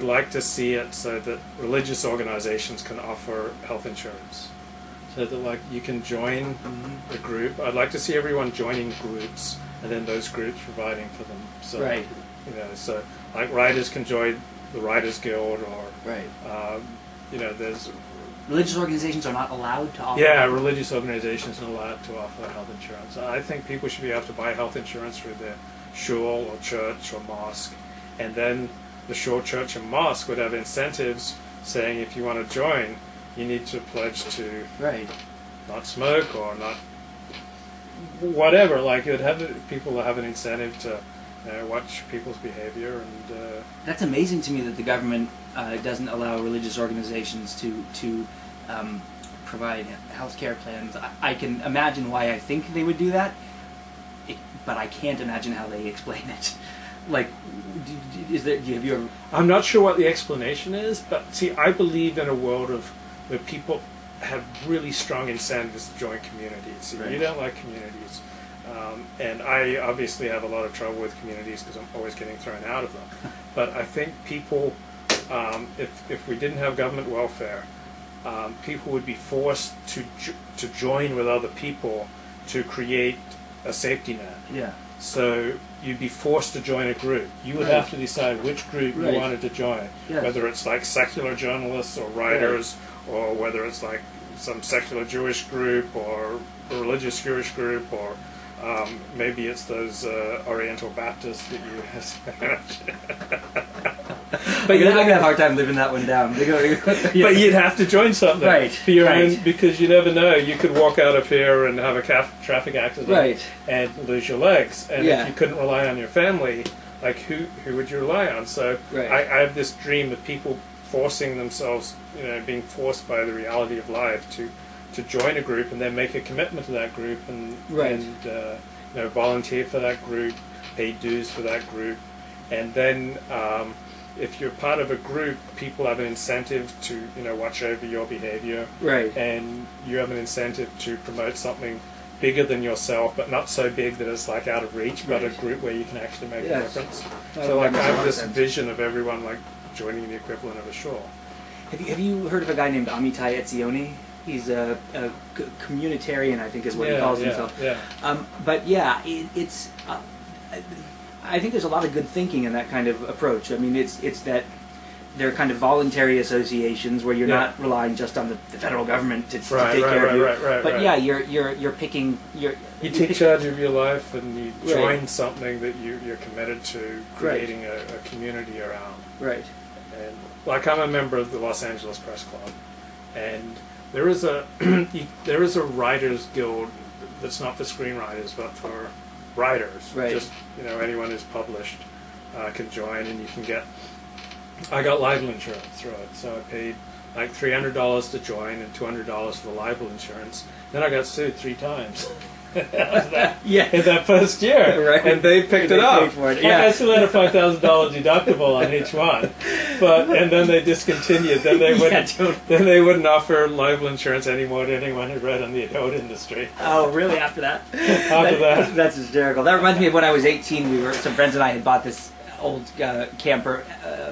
like to see it so that religious organizations can offer health insurance. So that like you can join a group. I'd like to see everyone joining groups and then those groups providing for them. So, right. You know, so like writers can join the Writers Guild, or right. you know, there's religious organizations are not allowed to offer. Yeah, religious organizations are allowed to offer health insurance. I think people should be able to buy health insurance through their shul or church or mosque, and then the shul, church, and mosque would have incentives saying if you want to join, you need to pledge to not smoke or not whatever. Like it would have people have an incentive to watch people's behavior, and that's amazing to me that the government doesn't allow religious organizations to provide health care plans. I can imagine why I think they would do that, but I can't imagine how they explain it. Like, have you ever? I'm not sure what the explanation is, but see, I believe in a world of where people have really strong incentives to join communities. See, you don't like communities. And I obviously have a lot of trouble with communities because I'm always getting thrown out of them. But I think people, if we didn't have government welfare, people would be forced to join with other people to create a safety net. Yeah. So you'd be forced to join a group. You would have to decide which group you wanted to join, whether it's like secular journalists or writers, or whether it's like some secular Jewish group or a religious Jewish group, or maybe it's those Oriental Baptists that you But you're not going to have a hard time living that one down. But you'd have to join something for your own, because you never know. You could walk out of here and have a traffic accident and lose your legs. And if you couldn't rely on your family, like who would you rely on? So I have this dream of people forcing themselves, you know, being forced by the reality of life to join a group and then make a commitment to that group and you know, volunteer for that group, pay dues for that group, and then if you're part of a group, people have an incentive to, you know, watch over your behavior, and you have an incentive to promote something bigger than yourself, but not so big that it's like out of reach, but a group where you can actually make a difference. So like I have this vision of everyone like joining the equivalent of a shul. Have you heard of a guy named Amitai Etzioni? He's a communitarian, I think is what he calls himself. But yeah, it's. I think there's a lot of good thinking in that kind of approach. I mean, it's that they're kind of voluntary associations where you're not relying just on the federal government to take care of you. But yeah, you're picking. You take charge of your life and you join something that you're committed to creating a community around. Right. And like I'm a member of the Los Angeles Press Club, and there is a writers guild that's not for screenwriters but for writers. Just, you know, anyone who's published can join, and you can get. I got libel insurance through it, so I paid like $300 to join and $200 for the libel insurance. Then I got sued 3 times. In that first year, and they picked it up. I still had a $5,000 deductible on each one, and then they discontinued. Then they wouldn't offer libel insurance anymore to anyone who read on the adult industry. Oh, really? After that? That's hysterical. That reminds me of when I was 18. Some friends and I had bought this old camper,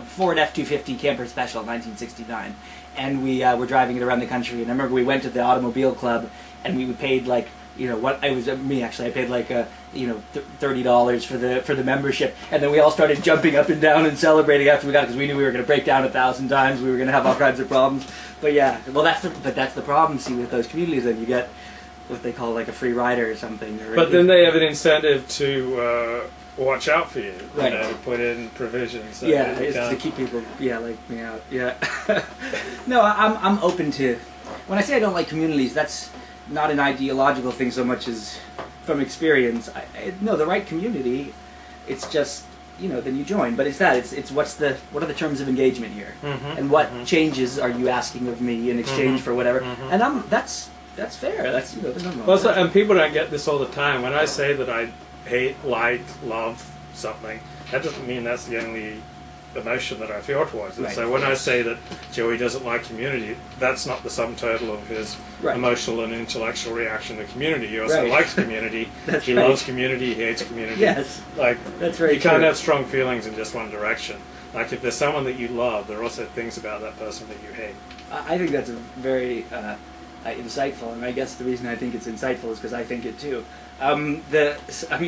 Ford F-250 camper special, 1969, and we were driving it around the country. And I remember we went to the automobile club, and we paid like. You know what? It was me actually. I paid like $30 for the membership, and then we all started jumping up and down and celebrating after we got it because we knew we were going to break down 1,000 times. We were going to have all kinds of problems. But yeah, well that's the problem. See, with those communities, then you get what they call like a free rider or something. But then they have an incentive to watch out for you. You know, put in provisions. So to keep people like me out. No, I'm open to. When I say I don't like communities, that's not an ideological thing so much as from experience. No, the right community, it's just, you know, then you join. But it's what are the terms of engagement here, and what changes are you asking of me in exchange for whatever? And that's fair. That's, you know, there's nothing wrong with that. And people don't get this all the time. When I say that I hate, like, love something, that doesn't mean that's the only emotion that I feel towards it. So when I say that Joey doesn't like community, that's not the sum total of his emotional and intellectual reaction to community. He also likes community. He loves community. He hates community. Yes, like that's very you can't have strong feelings in just one direction. Like if there's someone that you love, there are also things about that person that you hate. I think that's a very insightful, and I guess the reason I think it's insightful is because I think it too. I mean,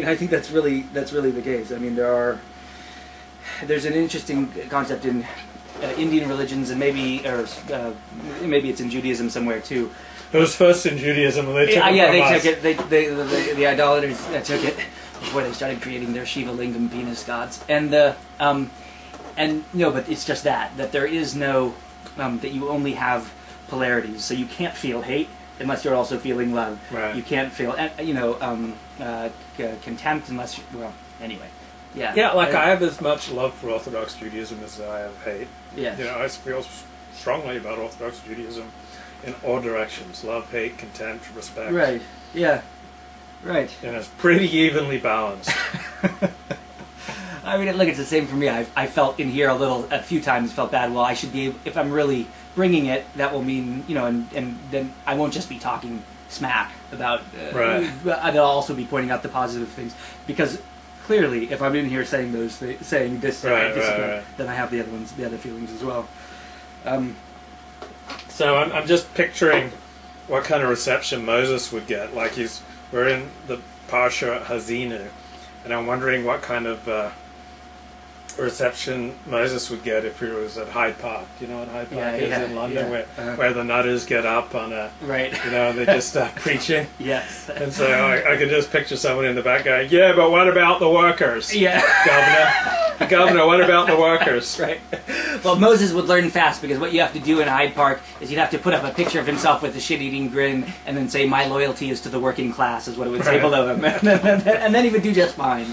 I think that's really the case. I mean, there's an interesting concept in Indian religions, and maybe it's in Judaism somewhere too. It was first in Judaism, and they took it they took it. The idolaters took it before they started creating their Shiva Lingam penis gods. And no, but it's just that there is no that you only have polarities. So you can't feel hate unless you're also feeling love. Right. You can't feel contempt unless anyway. Yeah. Yeah, like I have as much love for Orthodox Judaism as I have hate. Yeah. You know, I feel strongly about Orthodox Judaism in all directions: love, hate, contempt, respect. Right. Yeah. Right. And it's pretty evenly balanced. I mean, look, it's the same for me. I felt in here a few times, felt bad. Well, I should be able, if I'm really bringing it, that will mean, and then I won't just be talking smack about. Right. I'll also be pointing out the positive things, because clearly, if I'm in here saying saying this, right. then I have the other feelings as well. So I'm just picturing what kind of reception Moses would get. Like we're in the Parsha Haazinu, and I'm wondering what kind of reception Moses would get if he was at Hyde Park. Do you know what Hyde Park is in London, where the nutters get up on a, right. They just start preaching. Yes. And so I could just picture someone in the back going, yeah, but what about the workers? Yeah. Governor, what about the workers? Right. Well, Moses would learn fast, because what you have to do in Hyde Park is you'd have to put up a picture of himself with a shit-eating grin and then say, my loyalty is to the working class, is what it would say below him. And then he would do just fine.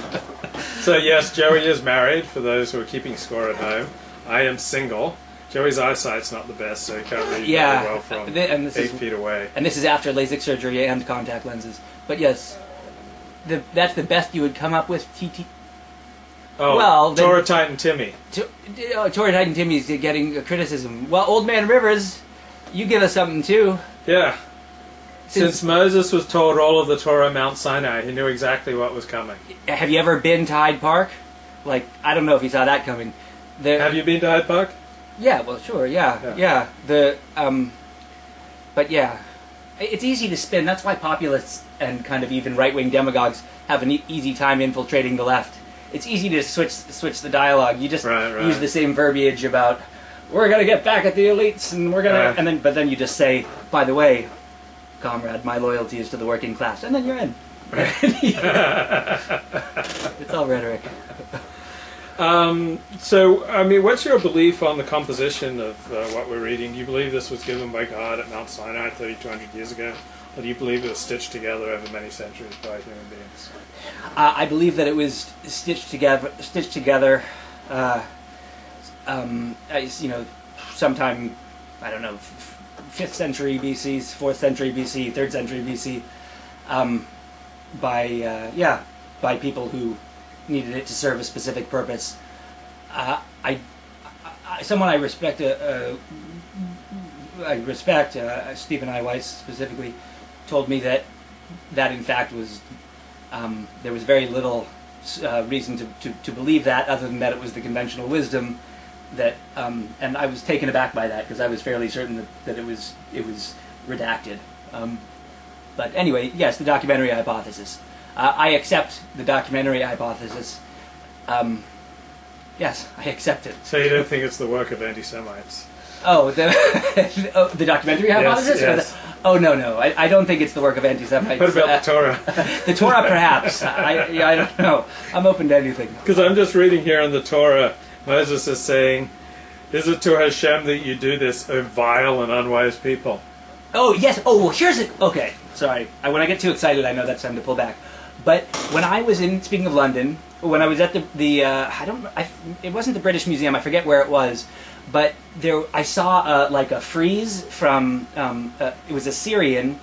So yes, Joey is married, for those who are keeping score at home. I am single. Joey's eyesight's not the best, so he can't read very well from 8 feet away. And this is after LASIK surgery and contact lenses. But yes, that's the best you would come up with, TT. Oh, well, Torah Titan Timmy. Torah Titan Timmy's getting criticism. Well, Old Man Rivers, you give us something too. Yeah. Since Moses was told all of the Torah Mount Sinai, he knew exactly what was coming. Have you ever been to Hyde Park? Like, I don't know if you saw that coming. Have you been to Hyde Park? Yeah, well, sure, yeah. But yeah, it's easy to spin. That's why populists and kind of even right-wing demagogues have an easy time infiltrating the left. It's easy to switch the dialogue. You just use the same verbiage about, we're going to get back at the elites, and we're going to, but then you just say, by the way, comrade, my loyalty is to the working class, and then you're in. Right? It's all rhetoric. So, I mean, what's your belief on the composition of what we're reading? Do you believe this was given by God at Mount Sinai 3,200 years ago? Or do you believe it was stitched together over many centuries by human beings? I believe that it was stitched together, sometime, I don't know, 5th century BC, 4th century BC, 3rd century BC, by people who needed it to serve a specific purpose. Someone I respect, Stephen I. Weiss specifically, told me that in fact was there was very little reason to believe that, other than that it was the conventional wisdom that, and I was taken aback by that, because I was fairly certain that it was redacted. But anyway, yes, the documentary hypothesis. I accept the documentary hypothesis. Yes, I accept it. So you don't think it's the work of anti-Semites? Oh, the documentary hypothesis? Yes. Oh, no. I don't think it's the work of anti-Semites. What about the Torah? The Torah, perhaps. I don't know. I'm open to anything. Because I'm just reading here in the Torah, Moses is saying, is it to Hashem that you do this, O vile and unwise people? Oh, yes. Oh, well, here's it. Okay, sorry. When I get too excited, I know that's time to pull back. But when I was speaking of London, when I was at it wasn't the British Museum, I forget where it was, but I saw like a frieze from, it was Assyrian,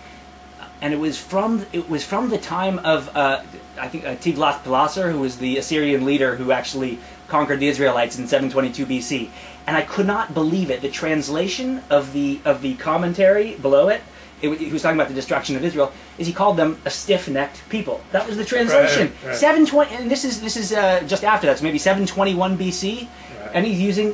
and it was from the time of, I think, Tiglath-Pileser, who was the Assyrian leader who actually conquered the Israelites in 722 BC. And I could not believe it. The translation of the commentary below it, he was talking about the destruction of Israel, is he called them a stiff-necked people. That was the translation. Right. 720, and this is just after that, so maybe 721 BC. Right. And he's using